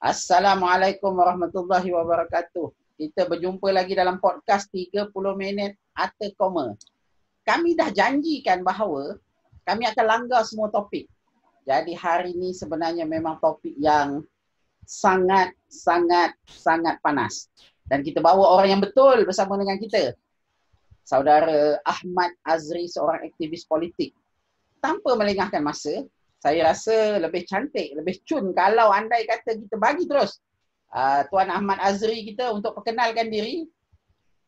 Assalamualaikum warahmatullahi wabarakatuh. Kita berjumpa lagi dalam podcast 30 minit Atta Koma. Kami dah janjikan bahawa kami akan langgar semua topik. Jadi hari ini sebenarnya memang topik yang sangat panas. Dan kita bawa orang yang betul bersama dengan kita. Saudara Ahmad Azri, seorang aktivis politik. Tanpa melengahkan masa, saya rasa lebih cantik, lebih cun kalau andai kata kita bagi terus Tuan Ahmad Azri kita untuk perkenalkan diri,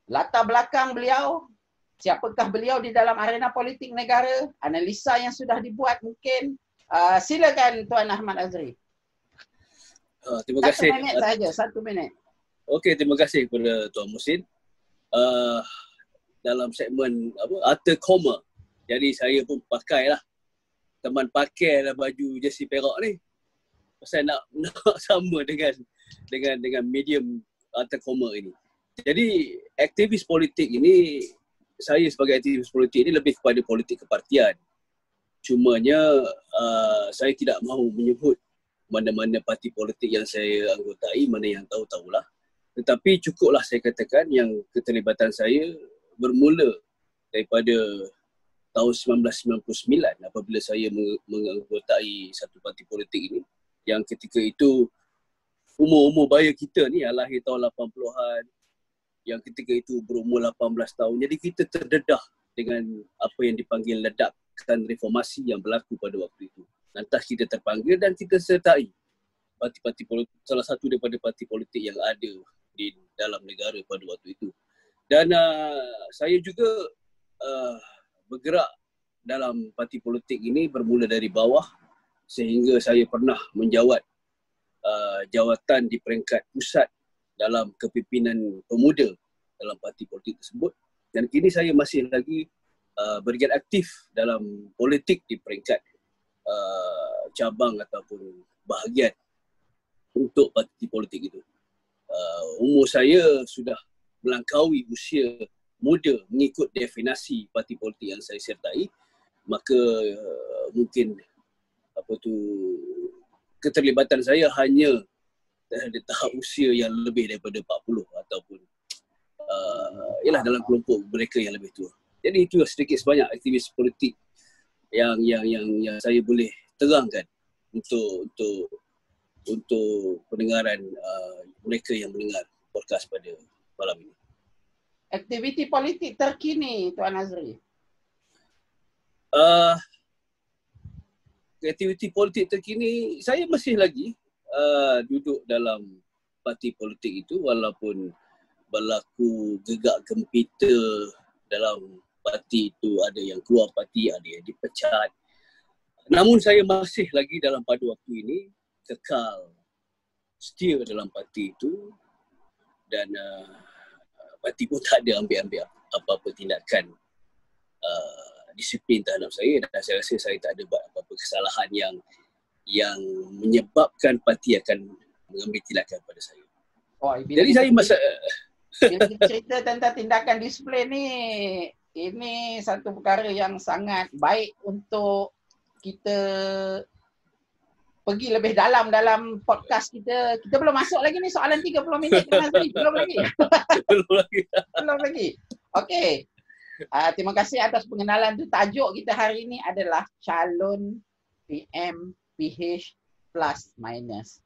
latar belakang beliau, siapakah beliau di dalam arena politik negara, analisa yang sudah dibuat mungkin. Silakan Tuan Ahmad Azri. Terima kasih. 1 minit saja, 1 minit. Okey, terima kasih kepada Tuan Muhsin. Dalam segmen Atta Koma, jadi saya pun pakailah. Teman pakailah baju jersey perak ni. Pasal nak sama dengan medium Atta Koma ini. Jadi aktivis politik ini, saya sebagai aktivis politik ini lebih kepada politik kepartian. Cumanya saya tidak mahu menyebut mana-mana parti politik yang saya anggotai, mana yang tahu-tahulah. Tetapi cukuplah saya katakan yang keterlibatan saya bermula daripada tahun 1999 apabila saya menganggotai satu parti politik ini, yang ketika itu umur baya kita ni lahir tahun 80-an, yang ketika itu berumur 18 tahun. Jadi kita terdedah dengan apa yang dipanggil ledakan reformasi yang berlaku pada waktu itu. Lantas kita terpanggil dan kita sertai parti-parti politik, salah satu daripada parti politik yang ada di dalam negara pada waktu itu. Dan saya juga bergerak dalam parti politik ini bermula dari bawah sehingga saya pernah menjawat jawatan di peringkat pusat dalam kepimpinan pemuda dalam parti politik tersebut, dan kini saya masih lagi bergiat aktif dalam politik di peringkat cabang ataupun bahagian untuk parti politik itu. Umur saya sudah melangkaui usia muda mengikut definisi parti politik yang saya sertai, maka mungkin keterlibatan saya hanya di tahap usia yang lebih daripada 40 ataupun ialah dalam kelompok mereka yang lebih tua. Jadi itu sedikit sebanyak aktivis politik yang saya boleh terangkan untuk pendengaran mereka yang mendengar podcast pada malam ini. Aktiviti politik terkini Tuan Azri. Aktiviti politik terkini, saya masih lagi duduk dalam parti politik itu walaupun berlaku gegak gempita dalam parti itu, ada yang keluar parti, ada yang dipecat. Namun saya masih lagi dalam pada waktu ini kekal setia dalam parti itu, dan parti pun tak ada ambil apa-apa tindakan disiplin terhadap saya, dan saya rasa saya tak ada buat apa-apa kesalahan yang menyebabkan parti akan mengambil tindakan pada saya. Jadi saya bila kita cerita tentang tindakan disiplin ni, ini satu perkara yang sangat baik untuk kita pergi lebih dalam podcast kita. Kita belum masuk lagi ni soalan 30 minit Tuan Azri. Belum lagi. Okey. Terima kasih atas pengenalan tu. Tajuk kita hari ini adalah calon PM PH plus minus.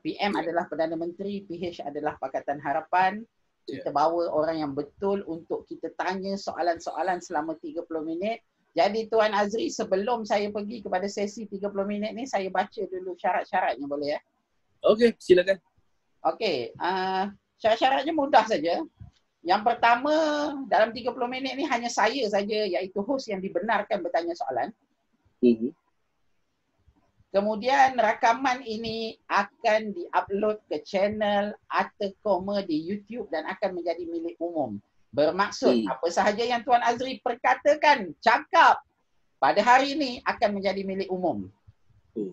PM adalah Perdana Menteri, PH adalah Pakatan Harapan. Kita bawa orang yang betul untuk kita tanya soalan-soalan selama 30 minit. Jadi Tuan Azri, sebelum saya pergi kepada sesi 30 minit ni, saya baca dulu syarat-syaratnya, boleh ya? Okey, silakan. Okey, syarat-syaratnya mudah saja. Yang pertama, dalam 30 minit ni hanya saya saja, iaitu host, yang dibenarkan bertanya soalan. Kemudian rakaman ini akan diupload ke channel Atta Koma di YouTube dan akan menjadi milik umum. Bermaksud apa sahaja yang Tuan Azri perkatakan, cakap pada hari ini akan menjadi milik umum.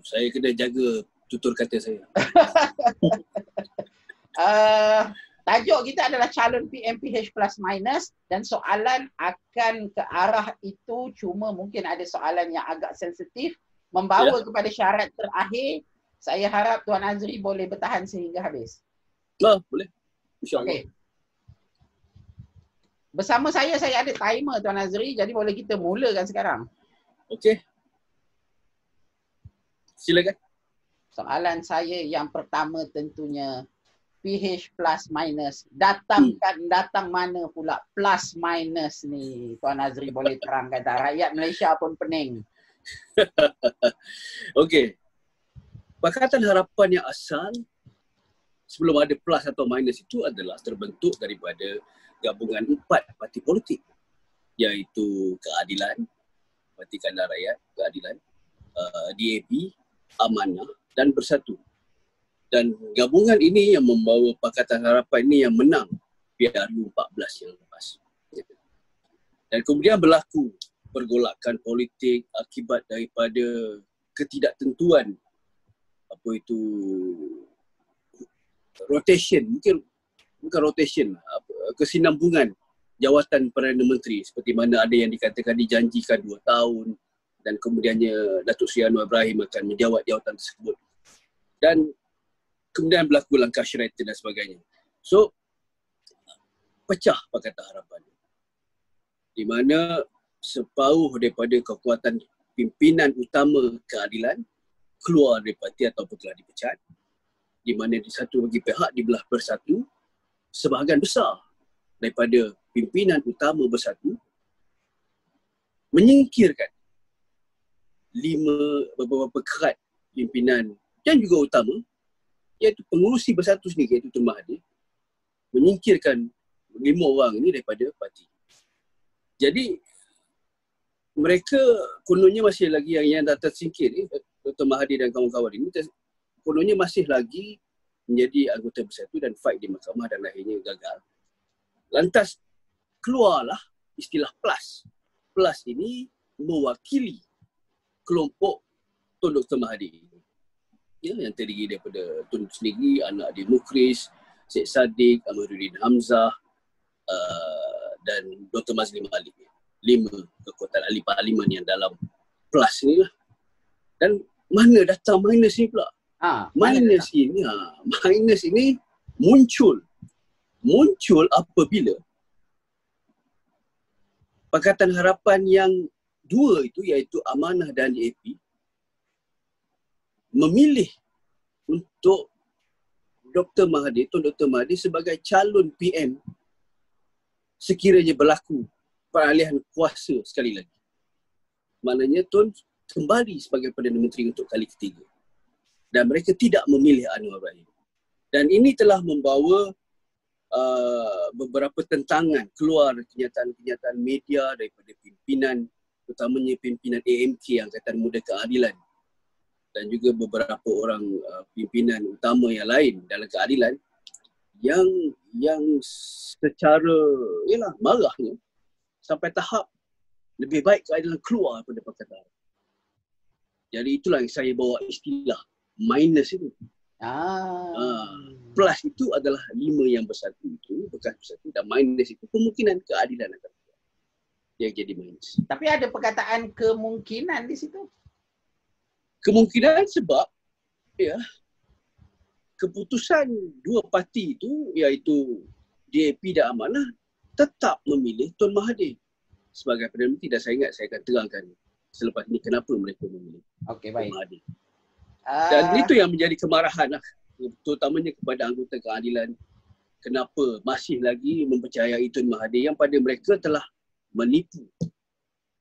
Saya kena jaga tutur kata saya. Tajuk kita adalah calon PMPH plus minus, dan soalan akan ke arah itu, cuma mungkin ada soalan yang agak sensitif, membawa kepada syarat terakhir. Saya harap Tuan Azri boleh bertahan sehingga habis. Boleh. InsyaAllah. Okey. Bersama saya ada timer Tuan Azri, jadi boleh kita mulakan sekarang. Okey. Silakan. Soalan saya yang pertama tentunya PH plus minus. Datang mana pula plus minus ni? Tuan Azri boleh terangkan tak? Rakyat Malaysia pun pening. Okey. Pakatan Harapan yang asal sebelum ada plus atau minus itu adalah terbentuk daripada gabungan 4 parti politik, iaitu Keadilan, Parti Keadilan Rakyat, Keadilan, DAP, Amanah dan Bersatu. Dan gabungan ini yang membawa Pakatan Harapan ini yang menang PRU 14 yang lepas. Dan kemudian berlaku pergolakan politik akibat daripada ketidaktentuan rotation, bukan rotation, kesinambungan jawatan Perdana Menteri, seperti mana ada yang dikatakan dijanjikan 2 tahun dan kemudiannya Datuk Seri Anwar Ibrahim akan menjawat jawatan tersebut. Dan kemudian berlaku langkah syarikat dan sebagainya. So, pecah Pakatan Harapan. Di mana separuh daripada kekuatan pimpinan utama Keadilan keluar dari parti ataupun telah dipecat, di mana di satu bagi pihak dibelah Bersatu, sebahagian besar daripada pimpinan utama Bersatu menyingkirkan 5 beberapa kerat pimpinan dan juga utama, iaitu pengurusi Bersatu sendiri, iaitu Tun Mahathir, menyingkirkan 5 orang ini daripada parti. Jadi mereka kononnya masih lagi yang dah tersingkir ni, Dr. Mahathir dan kawan-kawan ini kononnya masih lagi menjadi anggota Bersatu dan fight di mahkamah dan akhirnya gagal. Lantas keluarlah istilah PLUS. PLUS ini mewakili kelompok Tun Dr. Mahathir. Ya, yang terdiri daripada Tun sendiri, anak dia Mukhris, Syed Saddiq, Ahmaduddin Hamzah dan Dr. Mazli Malik. 5 kekuatan ahli parlimen yang dalam PLUS ni lah. Dan mana datang minus ni pula? Minus ini muncul apabila Pakatan Harapan yang 2 itu, iaitu Amanah dan DAP, memilih untuk Dr. Mahathir, Tun Dr. Mahathir sebagai calon PM sekiranya berlaku peralihan kuasa sekali lagi. Maknanya Tun kembali sebagai Perdana Menteri untuk kali ketiga. Dan mereka tidak memilih Anwar Ibrahim. Dan ini telah membawa beberapa tentangan, keluar kenyataan-kenyataan media daripada pimpinan, terutamanya pimpinan AMK, Angkatan Muda Keadilan, dan juga beberapa orang pimpinan utama yang lain dalam keadilan yang secara marahnya sampai tahap lebih baik keadilan keluar daripada Pakatan Harapan. Jadi itulah yang saya bawa istilah minus itu. Plus itu adalah 5 yang bersatu itu, bekas bersatu, dan minus itu kemungkinan keadilan akan keluar. Yang jadi minus. Tapi ada perkataan kemungkinan di situ. Kemungkinan sebab keputusan 2 parti itu, iaitu DAP dan Amanah, tetap memilih Tun Mahathir sebagai Perdana Menteri. Dan saya ingat saya akan terangkan selepas ini kenapa mereka memilih Tun Mahathir. Dan itu yang menjadi kemarahan lah, terutamanya kepada anggota keadilan. Kenapa masih lagi mempercayai Tun Mahathir yang pada mereka telah menipu.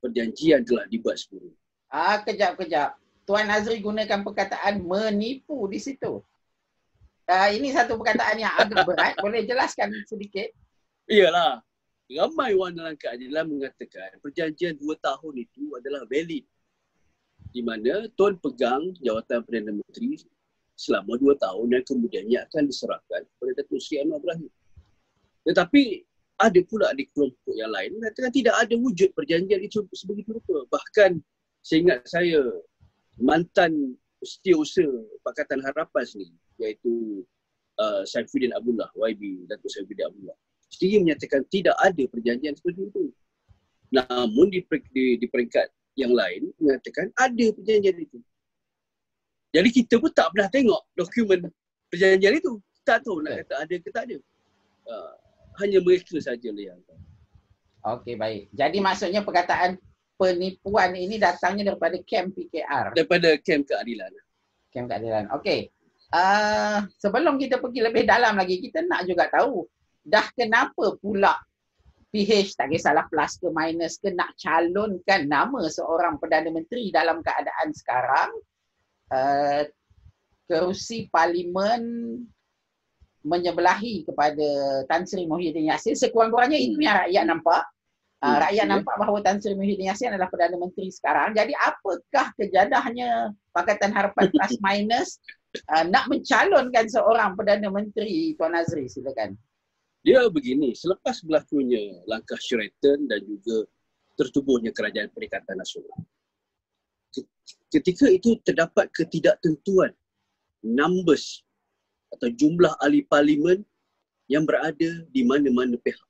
Perjanjian telah dibuat sepuluh. Kejap. Tuan Azri gunakan perkataan menipu di situ. Ini satu perkataan yang agak berat. Boleh jelaskan sedikit? Iyalah. Ramai orang dalam keadilan mengatakan perjanjian 2 tahun itu adalah valid. Di mana Tun pegang jawatan Perdana Menteri selama 2 tahun dan kemudiannya akan diserahkan kepada Datuk Seri Anwar Ibrahim. Tetapi ada pula di kelompok yang lain mengatakan tidak ada wujud perjanjian itu sebegitu rupa. Bahkan seingat saya, mantan setiausaha Pakatan Harapan sendiri, iaitu Saifuddin Abdullah, YB, Datuk Saifuddin Abdullah, sendiri menyatakan tidak ada perjanjian seperti itu. Namun di peringkat yang lain mengatakan ada perjanjian itu. Jadi kita pun tak pernah tengok dokumen perjanjian itu. Tak tahu nak kata ada ke tak ada. Hanya mereka saja yang tahu. Okey, baik. Jadi maksudnya perkataan penipuan ini datangnya daripada kem PKR. Daripada kem keadilan. Kem keadilan. Okey. Sebelum kita pergi lebih dalam lagi, kita nak juga tahu dah kenapa pula PH, tak kisahlah plus ke minus ke, nak calonkan nama seorang Perdana Menteri dalam keadaan sekarang kerusi parlimen menyebelahi kepada Tan Sri Muhyiddin Yassin. Sekurang-kurangnya itu yang rakyat nampak. Rakyat nampak bahawa Tan Sri Muhyiddin Yassin adalah Perdana Menteri sekarang. Jadi apakah kejadahnya Pakatan Harapan plus minus nak mencalonkan seorang Perdana Menteri, Tuan Azri? Silakan. Dia begini, selepas berlakunya langkah Sheraton dan juga tertubuhnya Kerajaan Perikatan Nasional, ketika itu terdapat ketidaktentuan numbers atau jumlah ahli parlimen yang berada di mana-mana pihak.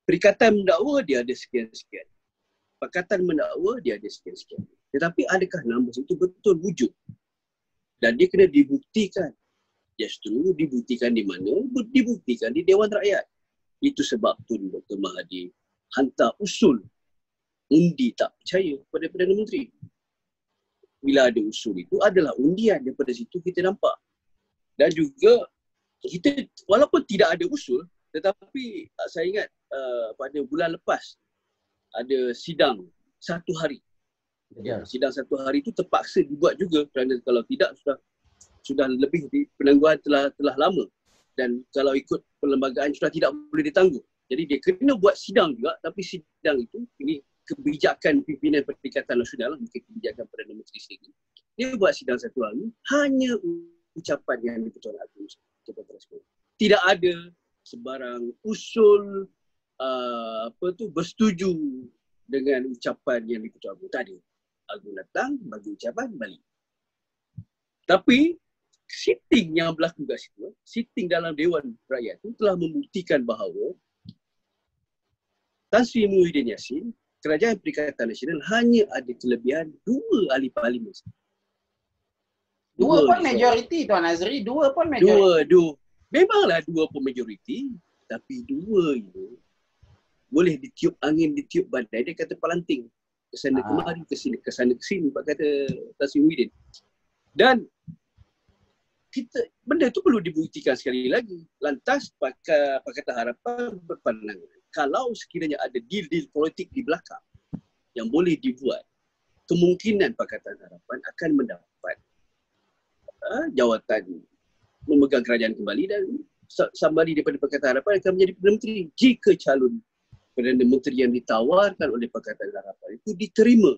Perikatan mendakwa dia ada sekian-sekian. Pakatan mendakwa dia ada sekian-sekian. Tetapi adakah numbers itu betul wujud? Dan dia kena dibuktikan. Justru dibuktikan di mana? Dibuktikan di Dewan Rakyat. Itu sebab Tun Dr. Mahathir hantar usul undi tak percaya kepada Perdana Menteri. Bila ada usul itu adalah undian, daripada situ kita nampak. Dan juga kita walaupun tidak ada usul, tetapi saya ingat pada bulan lepas ada sidang 1 hari. Ya. Sidang 1 hari itu terpaksa dibuat juga kerana kalau tidak sudah lebih penangguhan telah lama, dan kalau ikut perlembagaan sudah tidak boleh ditangguh. Jadi dia kena buat sidang juga, tapi sidang itu ini kebijakan pimpinan Perikatan Nasional, bukan kebijakan Perdana Menteri sendiri. Dia buat sidang 1 hari hanya ucapan yang di-Ketua Agung. Tidak ada sebarang usul bersetuju dengan ucapan yang di-Ketua Agung. Tak ada. Agung datang, bagi ucapan, balik. Tapi sitting yang berlaku kat situ, sitting dalam Dewan Rakyat itu telah membuktikan bahawa Tan Sri Muhyiddin Yassin, Kerajaan Perikatan Nasional hanya ada kelebihan 2 ahli parlimen. Dua pun majoriti, Tuan Azri. Dua pun majoriti. Dua. Memanglah 2 pun majoriti, tapi 2 itu boleh ditiup angin, ditiup badai. Dia kata pelanting. Kesana kemari, kesana kesini. Pak kata Tan Sri Muhyiddin. Dan benda itu perlu dibuktikan sekali lagi. Lantas Pakatan Harapan berpandangan, kalau sekiranya ada deal-deal politik di belakang yang boleh dibuat, kemungkinan Pakatan Harapan akan mendapat jawatan memegang kerajaan kembali, dan somebody daripada Pakatan Harapan akan menjadi Perdana Menteri jika calon Perdana Menteri yang ditawarkan oleh Pakatan Harapan itu diterima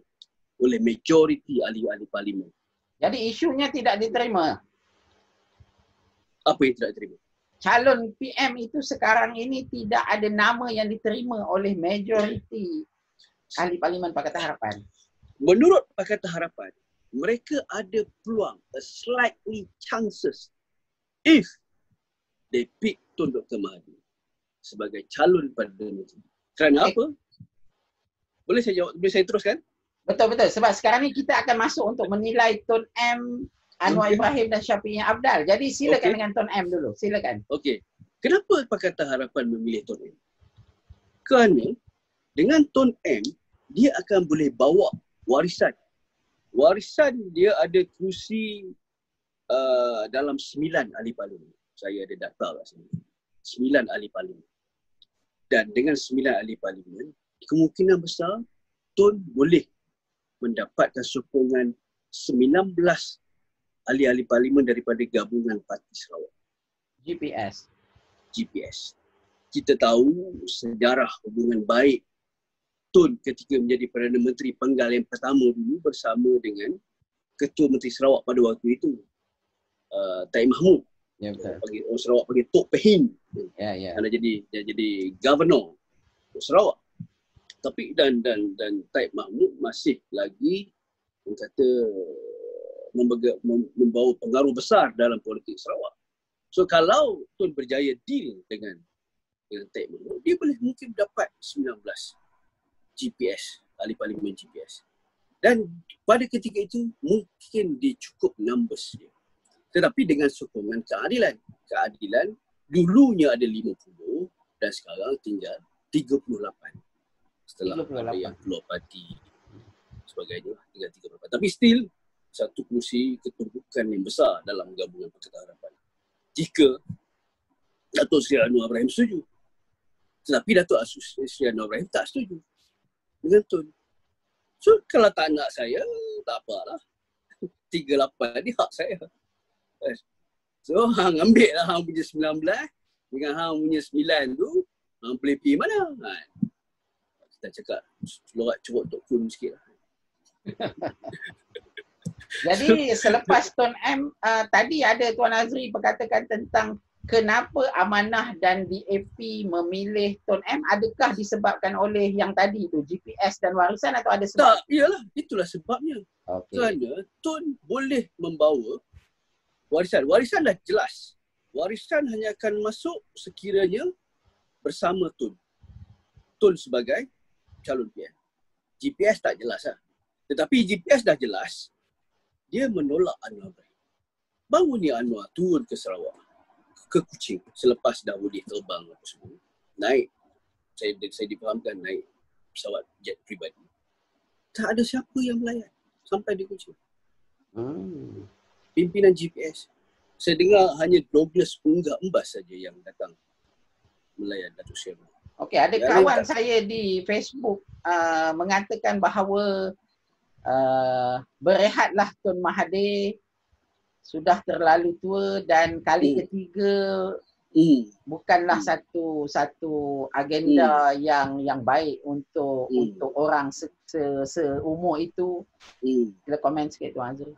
oleh majoriti ahli-ahli parlimen. Jadi isunya tidak diterima. Apa yang tidak diterima? Calon PM itu sekarang ini tidak ada nama yang diterima oleh majoriti ahli parlimen Pakatan Harapan. Menurut Pakatan Harapan, mereka ada peluang, slightly chances, if they pick Tun Dr. Mahathir sebagai calon Perdana Menteri. Kerana apa? Boleh saya jawab? Boleh saya teruskan? Betul-betul. Sebab sekarang ni kita akan masuk untuk menilai Tun M, Anwar Ibrahim dan Syafi'i Abdal. Jadi silakan dengan Tun M dulu. Silakan. Okey. Kenapa Pakatan Harapan memilih Tun M? Kerana dengan Tun M, dia akan boleh bawa warisan. Warisan dia ada kerusi dalam 9 ahli parlimen. Saya ada data kat sini. 9 ahli parlimen. Dan dengan 9 ahli parlimen, kemungkinan besar Tun boleh mendapatkan sokongan 19 ahli-ahli parlimen daripada gabungan Parti Sarawak. GPS. Kita tahu sejarah hubungan baik Tun ketika menjadi Perdana Menteri penggal yang pertama dulu bersama dengan Ketua Menteri Sarawak pada waktu itu, Taib Mahmud. Ya, betul. Orang Sarawak panggil Tok Pehin. Ya. Kerana jadi governor Sarawak. Tapi dan Taib Mahmud masih lagi membawa pengaruh besar dalam politik Sarawak. So kalau Tun berjaya deal dengan Taib Mahmud, dia boleh mungkin dapat 19 GPS, ahli parlimen GPS. Dan pada ketika itu mungkin dia cukup numbers dia. Tetapi dengan sokongan keadilan dulunya ada 50 dan sekarang tinggal 38. Setelah ada yang keluar parti sebagainya, tinggal 38. Tapi still satu kursi ketumpukan yang besar dalam gabungan Pakatan Harapan. Jika Datuk Seri Anwar Ibrahim setuju. Tetapi Datuk Seri Anwar Ibrahim tak setuju dengan Tun. So kalau tak nak saya, tak apalah. 38 ni hak saya. So hang ambil lah hang punya 19 dengan hang punya 9 tu, hang boleh pergi mana? Kita cakap lorak cerut Tok Kun sikit lah. Jadi selepas Tun M, tadi ada Tuan Azri berkatakan tentang kenapa Amanah dan DAP memilih Tun M. Adakah disebabkan oleh yang tadi tu, GPS dan warisan atau ada sebab? Tak, iyalah. Itulah sebabnya. Okay. Kerana Tun boleh membawa warisan. Warisan dah jelas. Warisan hanya akan masuk sekiranya bersama Tun. Tun sebagai calon PM. GPS tak jelas lah. Tetapi GPS dah jelas, dia menolak Anwar Ibrahim. Baru ni Anwar turun ke Sarawak, ke Kuching selepas dah boleh terbang apa semua. Naik, saya difahamkan naik pesawat jet pribadi. Tak ada siapa yang melayan sampai di Kuching. Pimpinan GPS. Saya dengar hanya 12 unggah embas saja yang datang melayan Datuk Seri. Okey, ada kawan saya di Facebook mengatakan bahawa berehatlah Tun Mahathir, sudah terlalu tua dan kali ketiga bukanlah satu agenda yang baik untuk orang seumur itu. Kita komen sikit Tuan Azri.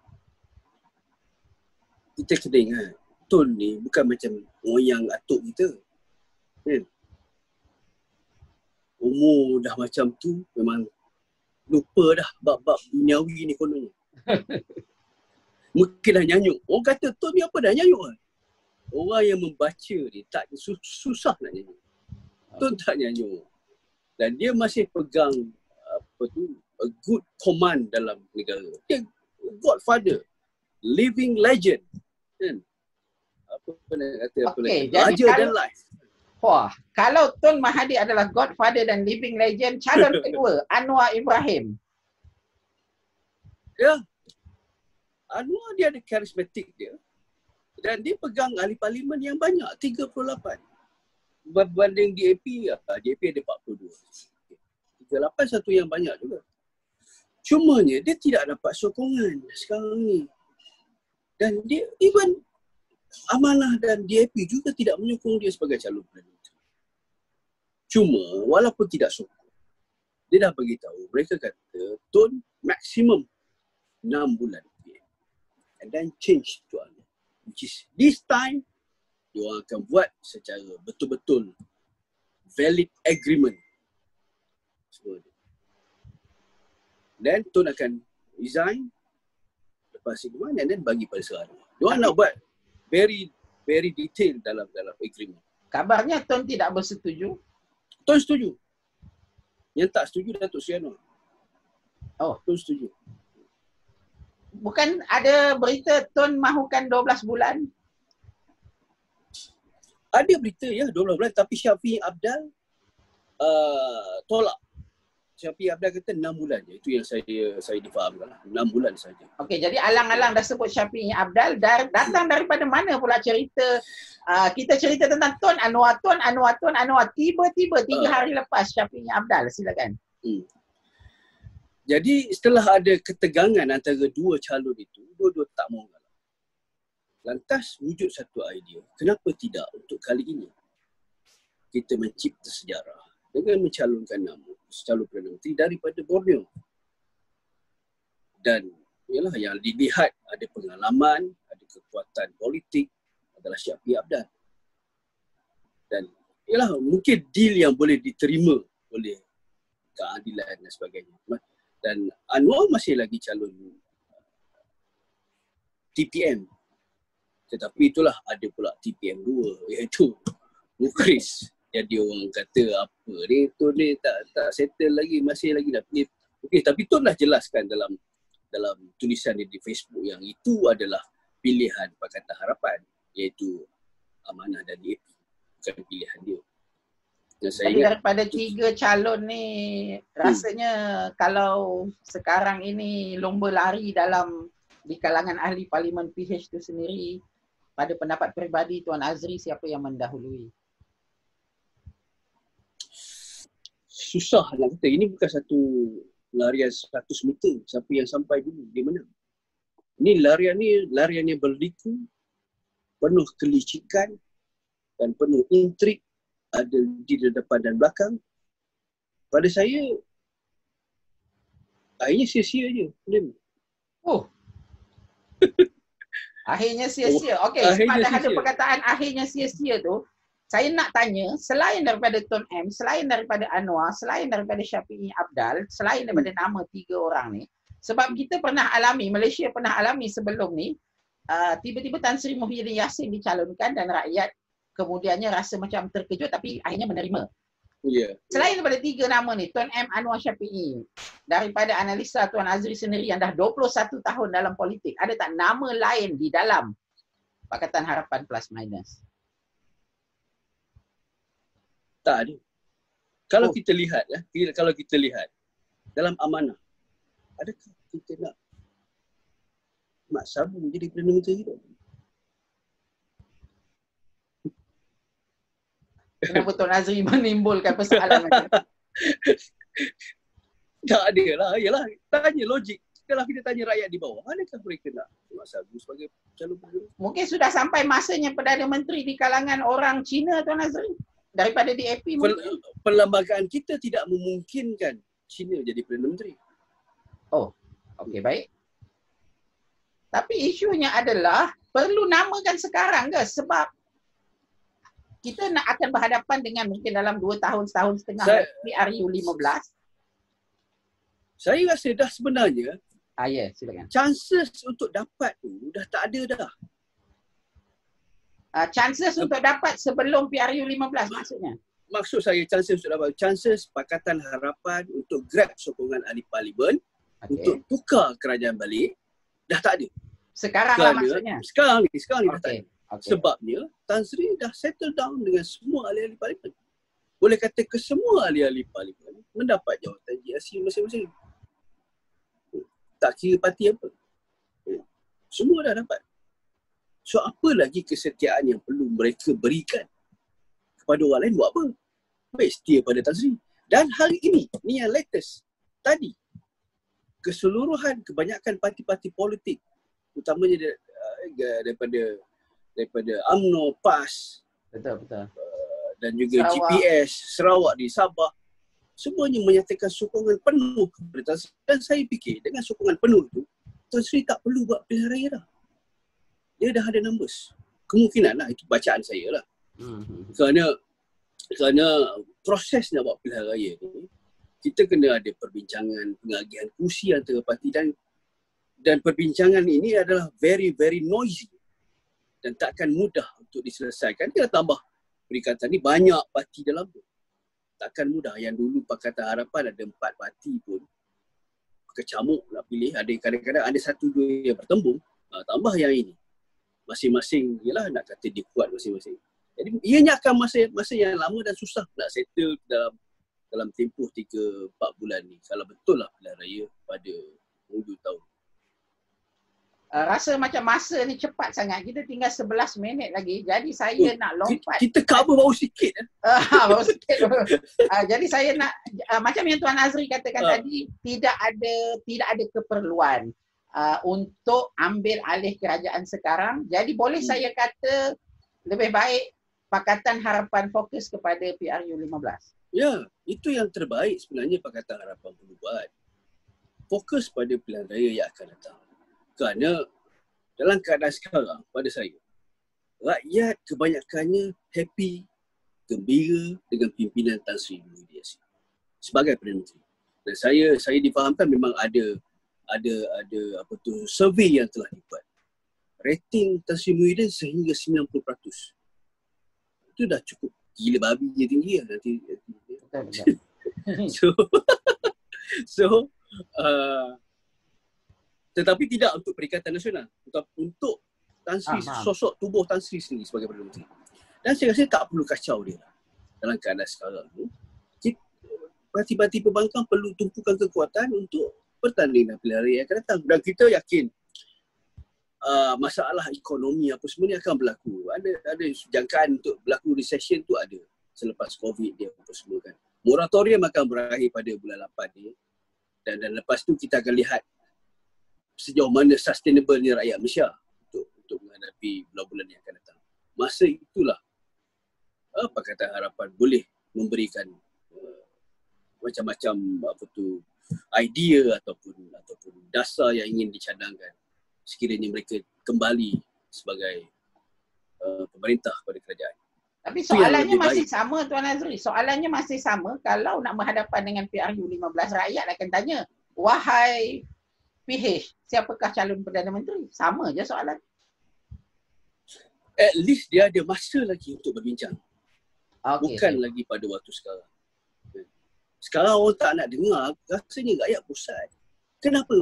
Kita kena ingat, Tun ni bukan macam moyang atuk kita. Umur dah macam tu memang lupa dah bab-bab duniawi ni kononnya. Mungkin dah nyanyuk. Orang kata Tun ni apa dah nyanyuk kan? Orang yang membaca ni tak susah nak nyanyuk. Tun tak nyanyuk. Dan dia masih pegang a good command dalam negara. Dia godfather, living legend. Kan? Apa nak kata apa lagi? Raja dan life. Wah, kalau Tun Mahathir adalah godfather dan living legend, calon kedua Anwar Ibrahim. Ya. Anwar dia ada karismatik dia. Dan dia pegang ahli parlimen yang banyak, 38. Berbanding DAP, DAP ada 42. 38 satu yang banyak juga. Cumanya dia tidak dapat sokongan sekarang ni. Dan dia even Amanah dan DAP juga tidak menyokong dia sebagai calon Perdana Menteri. Cuma walaupun tidak sokong, dia dah beritahu, mereka kata Tun maksimum 6 bulan. And then change to Anwar. Which is this time, dia orang akan buat secara betul-betul valid agreement. Dan Tun akan resign lepas sigman and then bagi pada Serana. Dia orang nak buat very detail dalam agreement. Kabarnya Tun tidak bersetuju. Tun setuju. Yang tak setuju Datuk Seri Anwar. Oh, Tun setuju. Bukan ada berita Tun mahukan 12 bulan? Ada berita ya 12 bulan tapi Syafiee Apdal tolak. Syafiee Apdal kata 6 bulan je. Itu yang saya difahamkan lah. 6 bulan saja. Okey, jadi alang-alang dah sebut Syafiee Apdal. Datang daripada mana pula cerita? Kita cerita tentang Tun Anwar. Tiba-tiba 3 hari lepas Syafiee Apdal. Silakan. Jadi setelah ada ketegangan antara dua calon itu, dua-dua tak mahu kalah. Lantas wujud satu idea. Kenapa tidak untuk kali ini kita mencipta sejarah dengan mencalonkan nama calon Perdana Menteri daripada Borneo. Dan ialah yang dilihat ada pengalaman, ada kekuatan politik adalah Syafiee Apdal. Dan ialah mungkin deal yang boleh diterima oleh keadilan dan sebagainya. Dan Anwar masih lagi calon TPM. Tetapi itulah ada pula TPM 2 iaitu Mukris. Jadi orang kata apa ni tu ni tak settle lagi, masih lagi nak pilih Okey, tapi Tun dah jelaskan dalam tulisan dia di Facebook yang itu adalah pilihan Pakatan Harapan, iaitu Amanah dan DAP, bukan pilihan dia. Dan saya Jadi ingat daripada 3 calon ni, rasanya kalau sekarang ini lomba lari di kalangan ahli parlimen PH tu sendiri, pada pendapat peribadi Tuan Azri, siapa yang mendahului? susah nak kata. Ini bukan satu larian 100 meter. Siapa yang sampai dulu, dia menang. Ini larian yang berliku, penuh kelicikan dan penuh intrik, ada di depan dan belakang. Pada saya, akhirnya sia-sia je. Oh. Akhirnya sia-sia. Okey, sebab dah ada perkataan akhirnya sia-sia tu, saya nak tanya, selain daripada Tun M, selain daripada Anwar, selain daripada Syafiee Apdal, selain daripada nama 3 orang ni, sebab kita pernah alami, Malaysia pernah alami sebelum ni, tiba-tiba Tan Sri Muhyiddin Yassin dicalonkan dan rakyat kemudiannya rasa macam terkejut tapi akhirnya menerima. Yeah. Selain daripada 3 nama ni, Tun M, Anwar, Syafiee, daripada analisa Tuan Azri sendiri yang dah 21 tahun dalam politik, ada tak nama lain di dalam Pakatan Harapan plus minus? Tak ada. Kalau kita lihat, kalau kita lihat dalam Amanah, adakah kita nak Mak Sabu jadi Perdana Menteri kita? Kenapa Tuan Azri menimbulkan persoalan macam tu? Tak ada lah. Yalah, tanya logik. Kalau kita tanya rakyat di bawah, adakah mereka nak Mak Sabu sebagai calon Perdana Menteri? Mungkin sudah sampai masanya Perdana Menteri di kalangan orang Cina, Tuan Azri? Daripada DAP mungkin? Perlembagaan kita tidak memungkinkan Cina jadi Perdana Menteri. Oh, okey, baik. Tapi isunya adalah perlu namakan sekarang ke? Sebab kita nak akan berhadapan dengan mungkin dalam 2 tahun, setahun setengah PRU 15. Saya rasa dah sebenarnya Ya, silakan. chances untuk dapat tu dah tak ada dah. Chances untuk dapat sebelum PRU 15 maksudnya? Maksud saya chances untuk dapat, chances Pakatan Harapan untuk grab sokongan ahli parlimen, untuk tukar kerajaan balik, dah tak ada. Sekarang lah maksudnya? Sekarang ni dah tak ada. Okay. Sebabnya Tan Sri dah settle down dengan semua ahli-ahli parlimen. Boleh kata ke semua ahli-ahli parlimen mendapat jawatan GRC masing-masing. Tak kira parti apa. Semua dah dapat. So apa lagi kesetiaan yang perlu mereka berikan kepada orang lain buat apa? Baik setia pada Tan Sri. Dan hari ini, ni yang latest, tadi, keseluruhan kebanyakan parti-parti politik, utamanya daripada UMNO, PAS, betul. dan juga Sarawak. GPS, Sarawak di Sabah, semuanya menyatakan sokongan penuh kepada Tan Sri. Dan saya fikir dengan sokongan penuh tu, Tan Sri tak perlu buat pilihan raya dah. Dia dah ada numbers. Kemungkinan lah, itu bacaan saya lah. Kerana proses nak buat pilihan raya ni, kita kena ada perbincangan, pengagihan kursi antara parti dan perbincangan ini adalah very, very noisy dan takkan mudah untuk diselesaikan. Kita tambah perikatan ni banyak parti dalam tu. Takkan mudah. Yang dulu Pakatan Harapan ada 4 parti pun kecamuk nak pilih. Ada kadang-kadang ada 1-2 yang bertembung. Tambah yang ini. Masing-masing ialah nak kata dia kuat masing-masing. Jadi ianya akan masa yang lama dan susah nak settle dalam tempoh 3-4 bulan ni. Kalau betul lah pilihan raya pada hujung tahun. Rasa macam masa ni cepat sangat. Kita tinggal 11 minit lagi. Jadi saya nak lompat. Kita cover baru sikit. Baru sikit. Jadi saya nak, macam yang Tuan Azri katakan tadi, tidak ada keperluan untuk ambil alih kerajaan sekarang. Jadi boleh saya kata lebih baik Pakatan Harapan fokus kepada PRU 15. Ya, itu yang terbaik sebenarnya Pakatan Harapan perlu buat. Fokus pada pilihan raya yang akan datang. Kerana dalam keadaan sekarang, pada saya, rakyat kebanyakannya happy, gembira dengan pimpinan Tan Sri Muhyiddin Yassin sebagai Perdana Menteri. Dan saya difahamkan memang ada survey yang telah dibuat. Rating Tan Sri Muhyiddin sehingga 90%. Itu dah cukup gila babi je tinggi lah nanti. Betul. So Uh, tetapi tidak untuk Perikatan Nasional, untuk Tan Sri, sosok tubuh Tan Sri sendiri sebagai Perdana Menteri. Dan saya rasa tak perlu kacau dia dalam keadaan sekarang ni. Parti-parti pembangkang perlu tumpukan kekuatan untuk bertanding dalam pilihan raya yang akan datang. Dan kita yakin masalah ekonomi apa semua ni akan berlaku. Ada jangkaan untuk berlaku recession tu ada selepas COVID dia apa semua kan. Moratorium akan berakhir pada bulan 8 ni. Dan lepas tu kita akan lihat sejauh mana sustainable ni rakyat Malaysia untuk menghadapi bulan-bulan yang akan datang. Masa itulah Pakatan Harapan boleh memberikan macam-macam idea ataupun dasar yang ingin dicadangkan sekiranya mereka kembali sebagai pemerintah pada kerajaan. Tapi soalannya masih sama Tuan Azri. Soalannya masih sama kalau nak berhadapan dengan PRU 15, rakyat akan tanya, wahai PH, siapakah calon Perdana Menteri? Sama je soalan. At least dia ada masa lagi untuk berbincang. Okay. Bukan lagi pada waktu sekarang. Sekarang orang tak nak dengar, rasanya rakyat bosan. Kenapa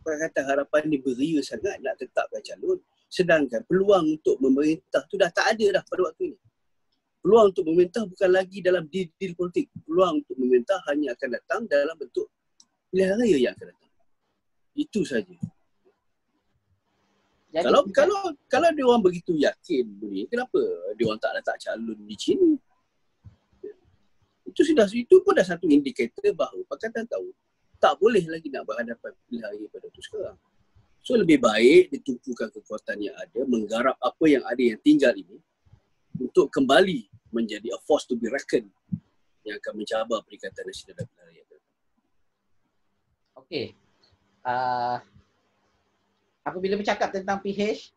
Pakatan Harapan ni beria sangat nak tetapkan calon, sedangkan peluang untuk memerintah tu dah tak ada dah pada waktu ini. Peluang untuk memerintah bukan lagi dalam deal politik. Peluang untuk memerintah hanya akan datang dalam bentuk pilihan raya yang akan datang. Itu saja. Jadi, kalau dia orang begitu yakin ni, kenapa dia orang tak letak calon di sini? Itu pun dah satu indikator bahawa Pakatan tahu tak boleh lagi nak berhadapan pilihan raya pada waktu sekarang. So lebih baik ditumpukan kekuatan yang ada, menggarap apa yang ada yang tinggal ini untuk kembali menjadi a force to be reckoned yang akan mencabar Perikatan Nasional dan pilihan raya. Okey. Apabila bercakap tentang PH,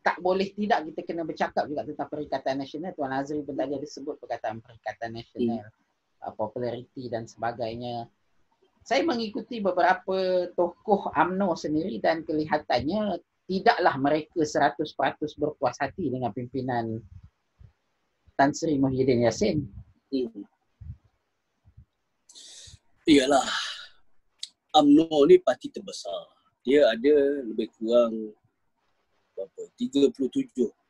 tak boleh tidak kita kena bercakap juga tentang Perikatan Nasional. Tuan Azri pun tadi ada sebut perkataan Perikatan Nasional, populariti dan sebagainya. Saya mengikuti beberapa tokoh UMNO sendiri dan kelihatannya tidaklah mereka 100% berpuas hati dengan pimpinan Tan Sri Muhyiddin Yassin. Iyalah, UMNO ni parti terbesar. Dia ada lebih kurang 37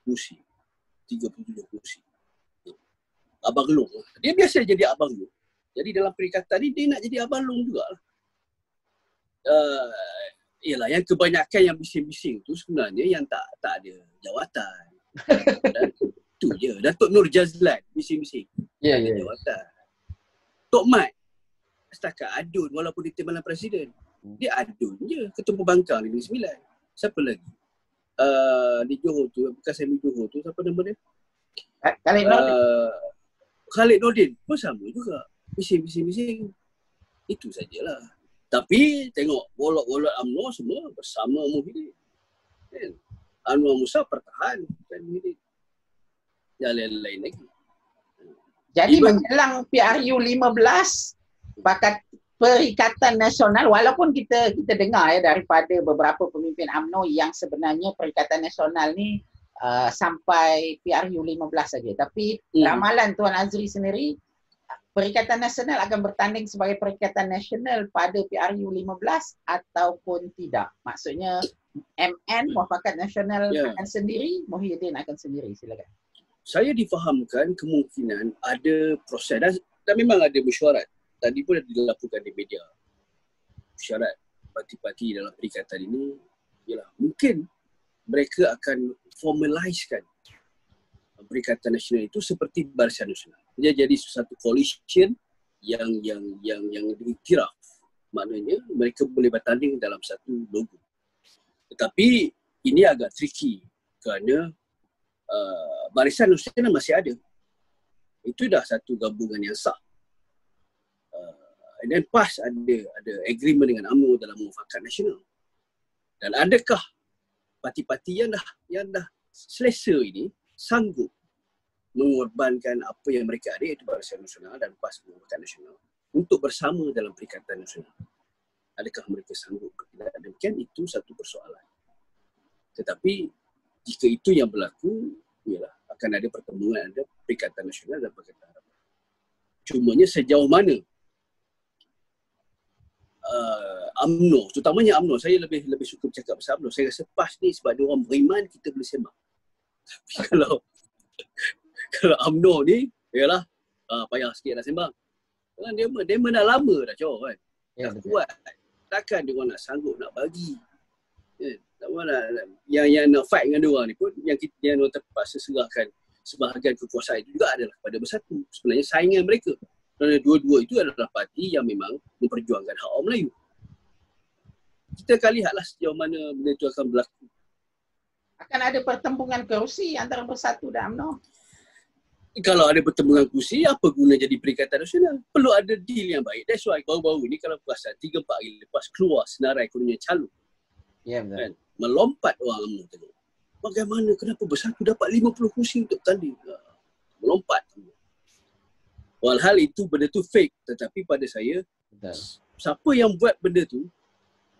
kursi. 37 kursi. Abang Long. Dia biasa jadi Abang Long. Jadi dalam perikatan ni dia nak jadi Abang Long jugalah. Yalah, yang kebanyakan yang bising-bising tu sebenarnya yang tak ada jawatan. Dan tu je. Datuk Nur Jazlan bising-bising. Ya. Jawatan. Tok Mat setakat adun walaupun dia timbalan presiden. Dia adun je. Ketua Pembangkang Negeri Sembilan. Siapa lagi? Di Johor tu, bekas MB Johor tu, siapa nama dia? Khalid Nordin pun sama juga. Bising. Itu sajalah. Tapi tengok bolot-bolot UMNO semua bersama Muhyiddin. Kan? Anwar Musa pertahan dan Muhyiddin. Yang lain-lain lagi. Jadi menjelang PRU 15, Perikatan Nasional, walaupun kita dengar daripada beberapa pemimpin UMNO yang sebenarnya Perikatan Nasional ni sampai PRU 15 saja. Tapi ramalan Tuan Azri sendiri, Perikatan Nasional akan bertanding sebagai Perikatan Nasional pada PRU 15 ataupun tidak. Maksudnya MN, Muafakat Nasional akan sendiri, Muhyiddin akan sendiri. Silakan. Saya difahamkan kemungkinan ada proses dan memang ada mesyuarat. Tadi pun ada dilaporkan di media. Syarat parti-parti dalam perikatan ini ialah mungkin mereka akan formalisekan Perikatan Nasional itu seperti Barisan Nasional. Dia jadi satu coalition yang diiktiraf. Maknanya mereka boleh bertanding dalam satu logo. Tetapi ini agak tricky kerana Barisan Nasional masih ada. Itu dah satu gabungan yang sah. Dan PAS ada agreement dengan UMNO dalam Muafakat Nasional. Dan adakah parti-parti yang dah selesa ini sanggup mengorbankan apa yang mereka ada, iaitu Barisan Nasional dan PAS Muafakat Nasional, untuk bersama dalam Perikatan Nasional? Adakah mereka sanggup? Tidak demikian, itu satu persoalan. Tetapi jika itu yang berlaku, ialah akan ada pertemuan ada Perikatan Nasional dan Pakatan Harapan. Cumanya sejauh mana UMNO, terutamanya UMNO. Saya lebih suka bercakap pasal UMNO. Saya rasa PAS ni sebab dia orang beriman, kita boleh sembang. Tapi kalau UMNO ni, yalah, payah sikit nak sembang. Kan demo dah lama dah Cor kan. Ya, Dah kuat. Takkan dia orang nak sanggup nak bagi. Tak mana yang nak fight dengan dia orang ni pun yang terpaksa serahkan sebahagian kekuasaan itu juga adalah kepada Bersatu. Sebenarnya saingan mereka. Kerana dua-dua itu adalah parti yang memang memperjuangkan hak orang Melayu. Kita akan lihatlah sejauh mana benda itu akan berlaku. Akan ada pertempuran kerusi antara Bersatu dan UMNO. Kalau ada pertempuran kursi, apa guna jadi Perikatan Nasional? Perlu ada deal yang baik. That's why baru-baru ni kalau perasan 3-4 hari lepas keluar senarai kononnya calon. Ya, betul. Kan? Melompat orang UMNO tadi. Bagaimana, kenapa Bersatu dapat 50 kursi untuk tanding? Melompat. Walhal itu benda tu fake. Tetapi pada saya, Betul. siapa yang buat benda tu,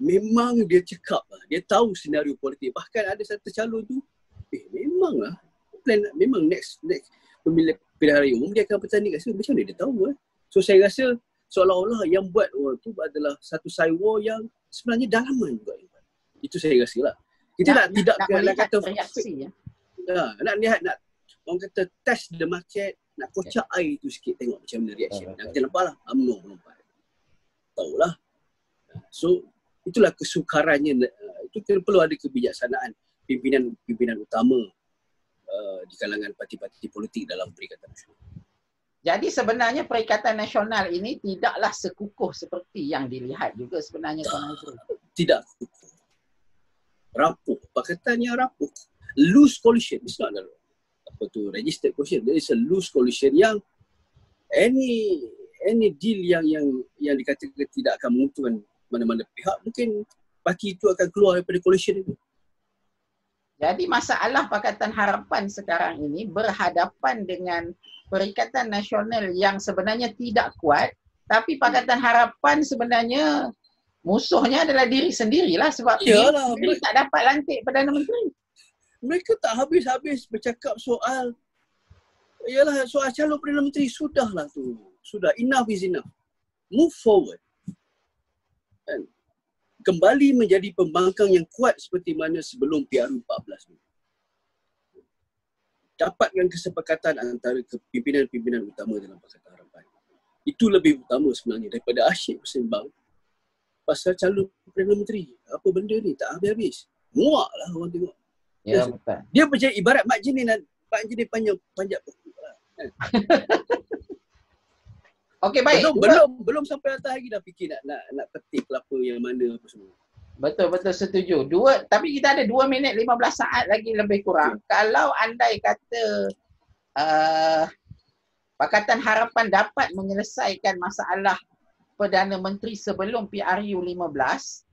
memang dia cekap lah. Dia tahu senario politik. Bahkan ada satu calon tu, memanglah. Memang next pemilihan pilihan raya umum dia akan bertanding kat situ. Macam mana dia tahu So saya rasa seolah-olah yang buat orang tu adalah satu cyber yang sebenarnya dalaman juga. Itu saya rasa lah. Kita nak kata reaksi, nak lihat, nak orang kata test the market, nak kocak air tu sikit, tengok macam mana reaction. Dan kita nampak lah UMNO melompat. Tahulah. So itulah kesukarannya. Itu perlu ada kebijaksanaan pimpinan utama di kalangan parti-parti politik dalam Perikatan Nasional. Jadi sebenarnya Perikatan Nasional ini tidaklah sekukuh seperti yang dilihat juga sebenarnya. Tidak kukuh. Rapuh. Pakatannya rapuh. Loose coalition. It's not registered coalition. There is a loose coalition yang any deal yang dikatakan tidak akan menguntungkan mana-mana pihak, mungkin parti itu akan keluar daripada coalition itu. Jadi masalah Pakatan Harapan sekarang ini berhadapan dengan Perikatan Nasional yang sebenarnya tidak kuat, tapi Pakatan Harapan sebenarnya musuhnya adalah diri sendirilah sebab dia tak dapat lantik Perdana Menteri. Mereka tak habis-habis bercakap soal calon Perdana Menteri. Sudahlah tu. Sudah, enough is enough. Move forward. And kembali menjadi pembangkang yang kuat seperti mana sebelum PRU 14 ni. Dapatkan kesepakatan antara pimpinan-pimpinan utama dalam Pakatan Harapan. Itu lebih utama sebenarnya daripada asyik bersembang pasal calon Perdana Menteri. Apa benda ni? Tak habis-habis. Muak lah orang tengok. Ya, betul. Dia macam ibarat Mak Jenin panjat pokok lah. Okey, baik. Belum sampai atas lagi dah fikir nak petik kelapa yang mana apa semua. Betul setuju. Tapi kita ada 2 minit 15 saat lagi lebih kurang. Kalau andai kata Pakatan Harapan dapat menyelesaikan masalah Perdana Menteri sebelum PRU 15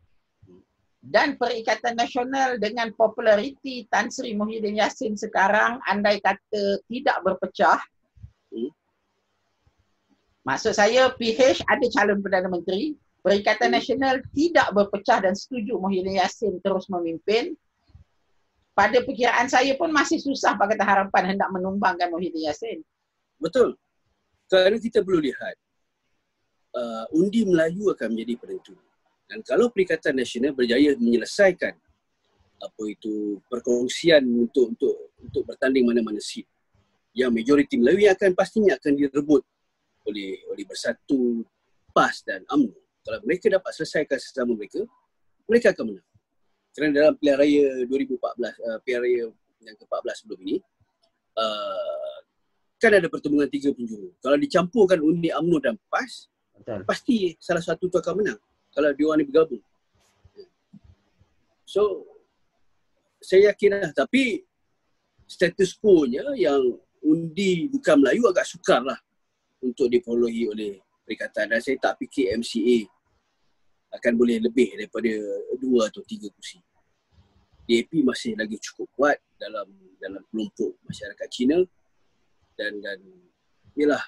dan Perikatan Nasional dengan populariti Tan Sri Muhyiddin Yassin sekarang andai kata tidak berpecah, maksud saya PH ada calon Perdana Menteri, Perikatan Nasional tidak berpecah dan setuju Muhyiddin Yassin terus memimpin. Pada perkiraan saya pun masih susah Pakatan Harapan hendak menumbangkan Muhyiddin Yassin. Betul. Kerana kita perlu lihat undi Melayu akan menjadi penentu. Dan kalau Perikatan Nasional berjaya menyelesaikan perkongsian untuk bertanding mana-mana seat yang majoriti Melayu yang pastinya akan direbut oleh Bersatu, PAS dan UMNO. Kalau mereka dapat selesaikan sesama mereka akan menang. Kerana dalam pilihan raya 2014, pilihan raya yang ke-14 sebelum ini, kan ada pertemuan 3 penjuru. Kalau dicampurkan undi UMNO dan PAS, pasti salah satu tu akan menang. Kalau diorang ni bergabung. So, saya yakinlah. Tapi status quo-nya yang undi bukan Melayu agak sukar lah untuk diperolehi oleh Perikatan. Dan saya tak fikir MCA akan boleh lebih daripada 2 atau 3 kursi. DAP masih lagi cukup kuat dalam kelompok masyarakat Cina. Dan yalah,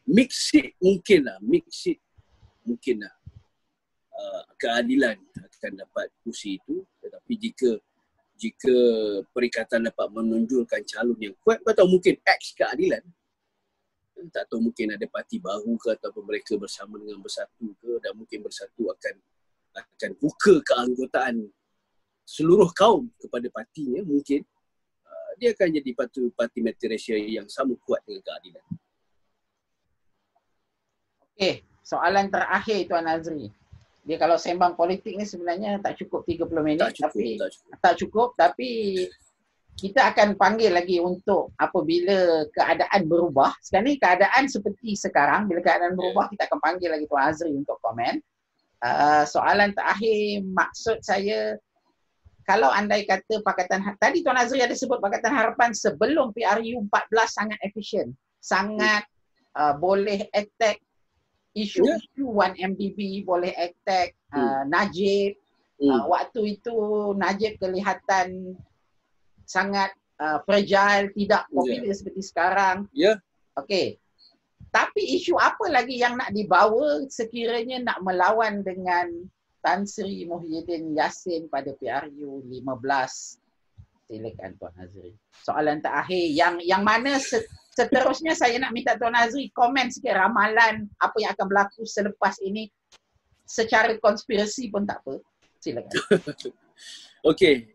mix seat mungkin lah. Keadilan akan dapat kursi itu, tetapi jika Perikatan dapat menunjukkan calon yang kuat, atau mungkin X keadilan, Tak tahu mungkin ada parti baru ke ataupun mereka bersama dengan Bersatu ke, dan mungkin Bersatu akan buka keanggotaan seluruh kaum kepada partinya. Mungkin dia akan jadi parti multiracial yang sama kuat dengan keadilan. Okey, soalan terakhir Tuan Azri. Dia kalau sembang politik ni sebenarnya tak cukup 30 minit, tak cukup, tapi kita akan panggil lagi untuk apabila keadaan berubah. Sekarang ni keadaan seperti sekarang, bila keadaan berubah kita akan panggil lagi Tuan Azri untuk komen. Soalan terakhir, maksud saya, kalau andai kata tadi Tuan Azri ada sebut Pakatan Harapan sebelum PRU 14 sangat efisien, sangat boleh attack isu-isu 1MDB, boleh attack Najib. Waktu itu Najib kelihatan sangat fragile, tidak popular seperti sekarang. Okey. Tapi isu apa lagi yang nak dibawa sekiranya nak melawan dengan Tan Sri Muhyiddin Yassin pada PRU 15? Silakan Tuan Azri. Soalan terakhir yang mana seterusnya saya nak minta Tuan Azri komen sikit ramalan apa yang akan berlaku selepas ini secara konspirasi pun tak apa. Silakan. Okey.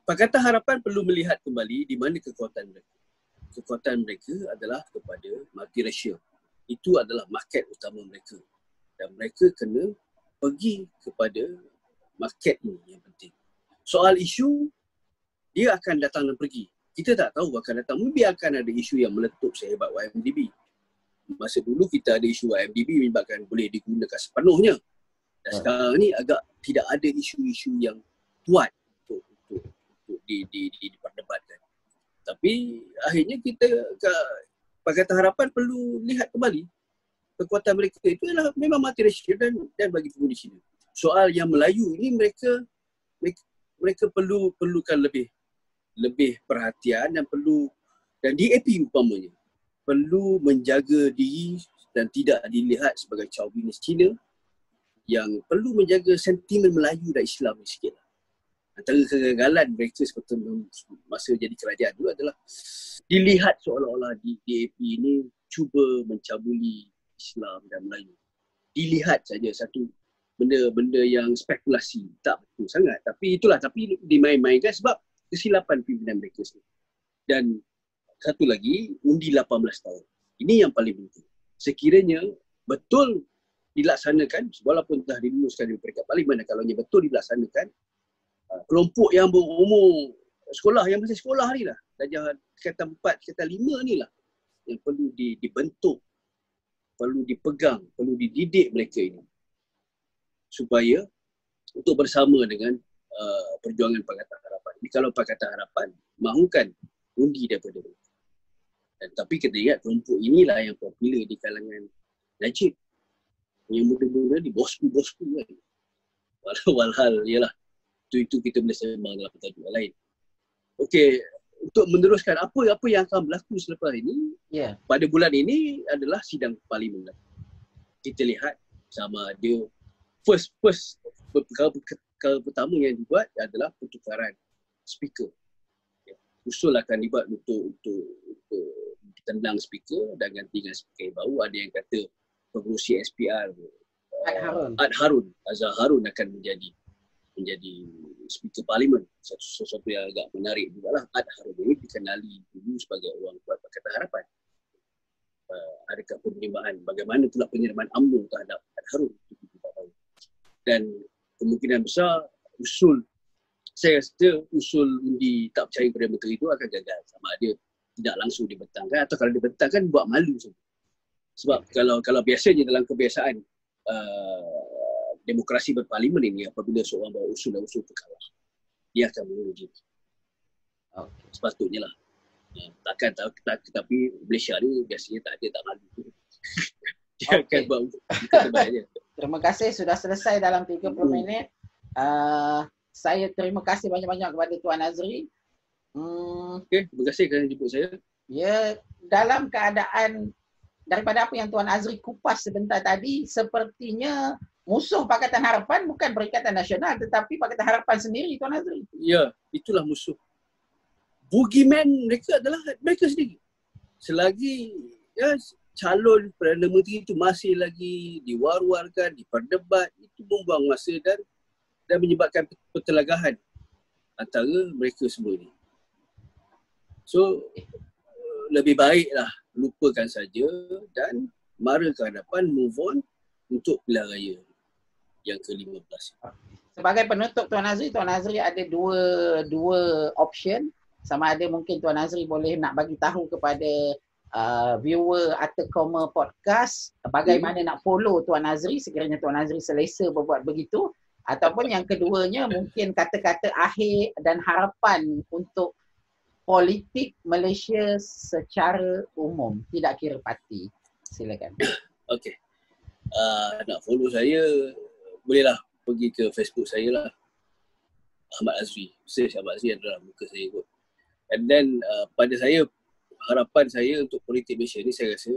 Pakatan Harapan perlu melihat kembali di mana kekuatan mereka. Kekuatan mereka adalah kepada multiracial. Itu adalah market utama mereka. Dan mereka kena pergi kepada market ini yang penting. Soal isu, dia akan datang dan pergi. Kita tak tahu akan datang. Mungkin akan ada isu yang meletup sehebat YMDB. Masa dulu kita ada isu YMDB menyebabkan boleh digunakan sepenuhnya. Dan sekarang ni agak tidak ada isu-isu yang kuat untuk diperdebatkan. Tapi akhirnya kita Pakatan Harapan perlu lihat kembali kekuatan mereka itu adalah memang multiracial dan bagi pengundi Cina. Soal yang Melayu ini mereka perlukan lebih perhatian dan DAP umpamanya perlu menjaga diri dan tidak dilihat sebagai chauvinis Cina, yang perlu menjaga sentimen Melayu dan Islam ni sikit. Antara kegagalan mereka seperti masa jadi kerajaan dulu adalah dilihat seolah-olah DAP ini cuba mencabuli Islam dan Melayu. Dilihat saja satu benda yang spekulasi, tak betul sangat. Tapi dimain-mainkan sebab kesilapan pimpinan mereka sendiri. Dan satu lagi, undi 18 tahun. Ini yang paling penting. Sekiranya betul dilaksanakan, walaupun telah diluluskan di peringkat parlimen, kalaunya betul dilaksanakan, kelompok yang berumur sekolah, yang masih sekolah ni lah, darjah tingkatan 4, tingkatan 5 ni lah yang perlu dibentuk, perlu dipegang, perlu dididik mereka ini supaya untuk bersama dengan perjuangan Pakatan Harapan. Jadi kalau Pakatan Harapan mahukan undi daripada mereka. Tapi kita ingat kelompok inilah yang popular di kalangan Najib, yang muda-muda ni bosku-bosku kan. Walhal ialah itu kita boleh sembang dalam tajuk lain. Okey, untuk meneruskan apa yang akan berlaku selepas ini, pada bulan ini adalah sidang parlimen. Kita lihat sama ada perkara pertama yang dibuat adalah pertukaran speaker. Usul akan dibuat untuk tendang speaker dan ganti dengan speaker yang baru. Ada yang kata pengurusi SPR Azhar Harun akan menjadi speaker parlimen. Sesuatu yang agak menarik juga lah. Harun ini dikenali dulu sebagai orang kuat Pakatan Harapan. Adakah penerimaan, bagaimana pula penerimaan UMNO terhadap Harun? Dan kemungkinan besar saya rasa usul undi tak percaya kepada menteri itu akan gagal. Sama ada tidak langsung dibentangkan, atau kalau dibentangkan buat malu saja. Sebab kalau biasanya dalam kebiasaan demokrasi berparlimen ini, apabila seorang bawa usul dan usul terkalah, dia akan menguji. Sepatutnya lah. Takkan, tapi Malaysia ni biasanya tak malu. Dia akan buat usul terbaiknya. Terima kasih, sudah selesai dalam 30 minit. Saya terima kasih banyak-banyak kepada Tuan Azri. Okay, terima kasih kerana jemput saya. Ya, dalam keadaan daripada apa yang Tuan Azri kupas sebentar tadi, sepertinya musuh Pakatan Harapan bukan Perikatan Nasional tetapi Pakatan Harapan sendiri, Tuan Azri. Ya, itulah musuh. Boogeyman mereka adalah mereka sendiri. Selagi ya, calon Perdana Menteri itu masih lagi diwar-warkan, diperdebat, itu membuang masa dan menyebabkan pertelagahan antara mereka semua ni. So, lebih baiklah lupakan saja dan mara ke hadapan, move on untuk pilihan raya yang ke-15. Sebagai penutup Tuan Azri ada dua option. Sama ada mungkin Tuan Azri boleh nak bagi tahu kepada viewer Atta Koma Podcast bagaimana nak follow Tuan Azri sekiranya Tuan Azri selesa berbuat begitu. Ataupun yang keduanya mungkin kata-kata akhir dan harapan untuk politik Malaysia secara umum, tidak kira parti. Silakan. Okey. Nak follow saya, bolehlah pergi ke Facebook saya lah. Ahmad Azri. Search Ahmad Azri adalah muka saya kot. And then pada saya, harapan saya untuk politik Malaysia ni, saya rasa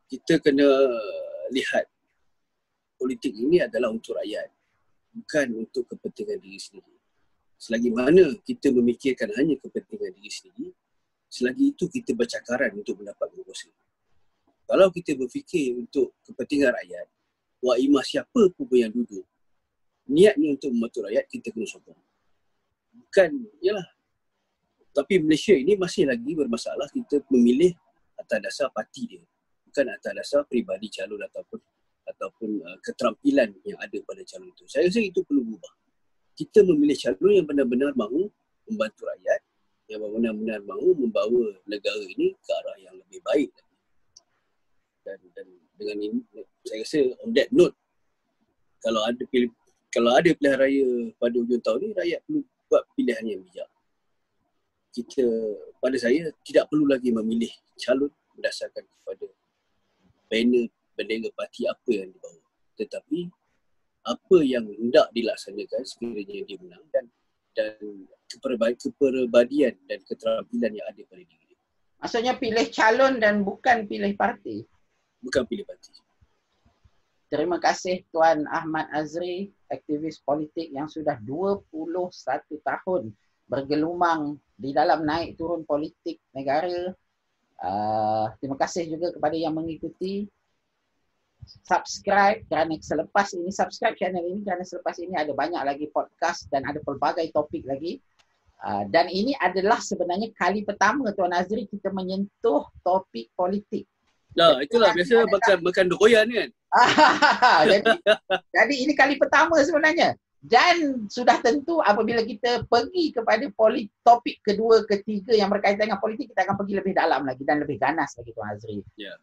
kita kena lihat politik ini adalah untuk rakyat, bukan untuk kepentingan diri sendiri. Selagi mana kita memikirkan hanya kepentingan diri sendiri, selagi itu kita bercakaran untuk mendapat berkuasa. Kalau kita berfikir untuk kepentingan rakyat, wak imah siapa pun yang duduk, niatnya untuk membantu rakyat, kita kena sokong. Bukan, yalah. Tapi Malaysia ini masih lagi bermasalah kita memilih atas dasar parti dia, bukan atas dasar peribadi calon ataupun keterampilan yang ada pada calon itu. Saya rasa itu perlu berubah. Kita memilih calon yang benar-benar mahu membantu rakyat, yang benar-benar mahu membawa negara ini ke arah yang lebih baik. Dan dengan ini, saya rasa on that note, kalau ada pilihan raya pada hujung tahun ni, rakyat perlu buat pilihan yang bijak. Pada saya, tidak perlu lagi memilih calon berdasarkan kepada bendera parti apa yang dibawa. Tetapi apa yang hendak dilaksanakan sekiranya dia menang dan kepribadian dan keterampilan yang ada pada diri dia. Maksudnya pilih calon dan bukan pilih parti? Bukan pilih parti. Terima kasih Tuan Ahmad Azri, aktivis politik yang sudah 21 tahun bergelumang di dalam naik turun politik negara. Terima kasih juga kepada yang mengikuti. Subscribe kerana selepas ini, subscribe channel ini kerana selepas ini ada banyak lagi podcast dan ada pelbagai topik lagi. Dan ini adalah sebenarnya kali pertama Tuan Azri kita menyentuh topik politik. Nah, itulah biasa makan doyan kan. jadi ini kali pertama sebenarnya. Dan sudah tentu apabila kita pergi kepada topik kedua, ketiga yang berkaitan dengan politik, kita akan pergi lebih dalam lagi dan lebih ganas lagi Tuan Azri. Yeah.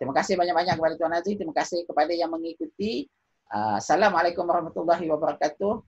Terima kasih banyak-banyak kepada Tuan Azri. Terima kasih kepada yang mengikuti. Assalamualaikum warahmatullahi wabarakatuh.